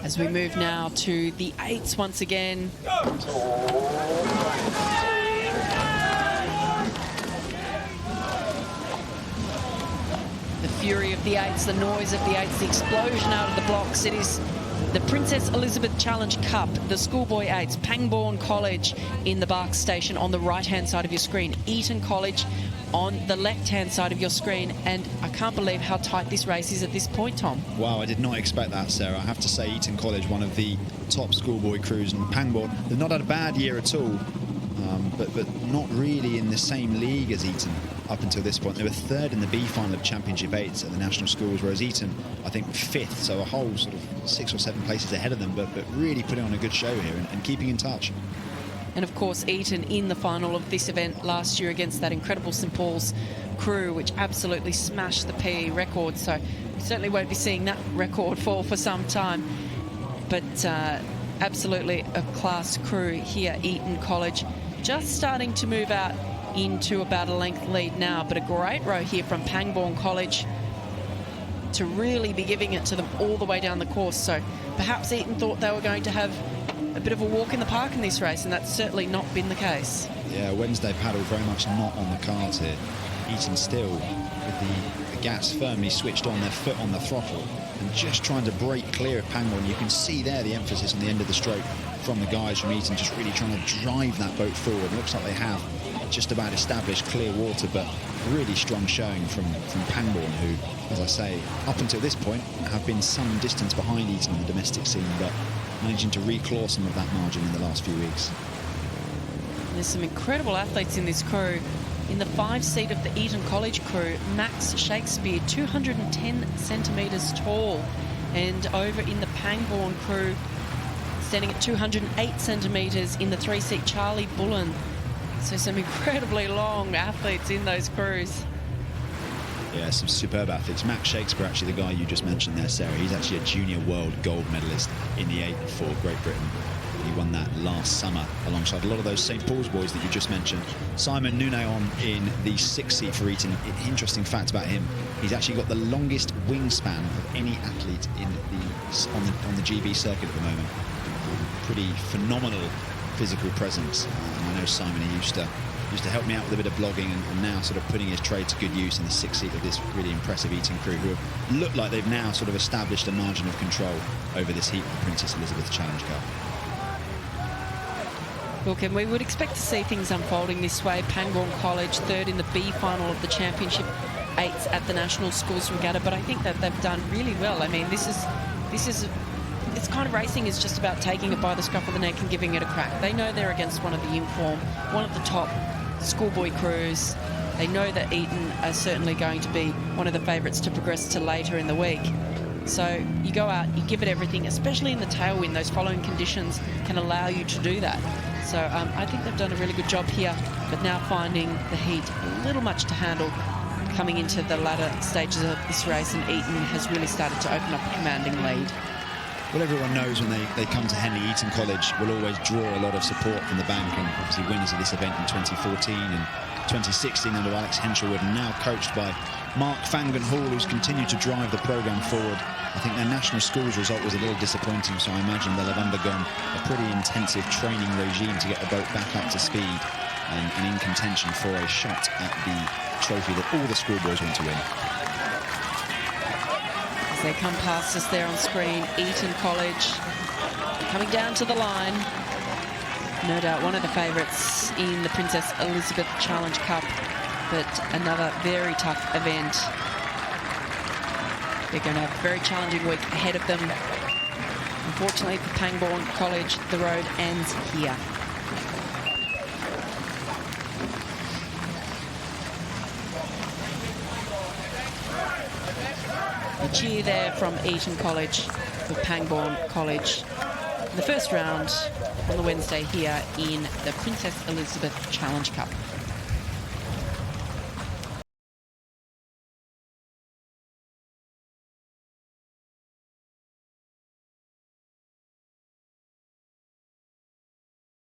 As we move now to the eights once again. The fury of the eights, the noise of the eights, the explosion out of the blocks. It is the Princess Elizabeth Challenge Cup, the schoolboy eights, Pangbourne College in the Bark Station on the right-hand side of your screen, Eton College on the left-hand side of your screen, and I can't believe how tight this race is at this point, Tom. Wow, I did not expect that, Sarah. I have to say, Eton College, one of the top schoolboy crews, and Pangbourne, they've not had a bad year at all, but not really in the same league as Eton up until this point. They were third in the B final of Championship 8s at the national schools, whereas Eton, I think, were fifth, so a whole sort of 6 or 7 places ahead of them, but really putting on a good show here and keeping in touch. And of course, Eton in the final of this event last year against that incredible St Paul's crew, which absolutely smashed the PE record. So we certainly won't be seeing that record fall for some time. But absolutely a class crew here, Eton College, just starting to move out into about a length lead now. But a great row here from Pangbourne College to really be giving it to them all the way down the course. So perhaps Eton thought they were going to have a bit of a walk in the park in this race, and that's certainly not been the case. Yeah, Wednesday paddle very much not on the cards here. Eton still with the gas firmly switched on, their foot on the throttle, and just trying to break clear of Pangbourne. You can see there the emphasis on the end of the stroke from the guys from Eton, just really trying to drive that boat forward. It looks like they have just about established clear water, but really strong showing from Pangbourne, who, as I say, up until this point have been some distance behind Eton on the domestic scene, but managing to reclaw some of that margin in the last few weeks. There's some incredible athletes in this crew. In the 5-seat of the Eton College crew, Max Shakespeare, 210 centimetres tall. And over in the Pangbourne crew, standing at 208 centimetres in the 3-seat, Charlie Bullen. So some incredibly long athletes in those crews. Yeah, some superb athletes. Max Shakespeare, actually the guy you just mentioned there, Sarah, he's actually a junior world gold medalist in the 8 for Great Britain. He won that last summer alongside a lot of those St Paul's boys that you just mentioned. Simon Nunaon in the 6-seat for Eton. Interesting fact about him, he's actually got the longest wingspan of any athlete in on the GB circuit at the moment. Pretty phenomenal physical presence. I know Simon, he used to help me out with a bit of blogging, and now sort of putting his trade to good use in the 6-seat of this really impressive Eton crew, who have looked like they've now sort of established a margin of control over this heat of the Princess Elizabeth Challenge Cup. Look, and we would expect to see things unfolding this way. Pangbourne College, third in the B final of the Championship 8s at the National Schools Regatta, but I think that they've done really well. I mean, this kind of racing is just about taking it by the scruff of the neck and giving it a crack. They know they're against one of the informed, one of the top schoolboy crews. They know that Eton are certainly going to be one of the favourites to progress to later in the week. So you go out, you give it everything, especially in the tailwind. Those following conditions can allow you to do that. So I think they've done a really good job here, but now finding the heat a little much to handle coming into the latter stages of this race, and Eton has really started to open up a commanding lead. Well, everyone knows when they come to Henley, Eton College will always draw a lot of support from the bank, and obviously winners of this event in 2014 and 2016 under Alex Henshelwood, and now coached by Mark Fangan Hall, who's continued to drive the programme forward. I think their national schools result was a little disappointing, so I imagine they'll have undergone a pretty intensive training regime to get the boat back up to speed and in contention for a shot at the trophy that all the schoolboys want to win. As they come past us there on screen, Eton College coming down to the line. No doubt one of the favourites in the Princess Elizabeth Challenge Cup, but another very tough event. They're going to have a very challenging week ahead of them. Unfortunately for Pangbourne College, the road ends here. The cheer there from Eton College for Pangbourne College. The first round on the Wednesday here in the Princess Elizabeth Challenge Cup.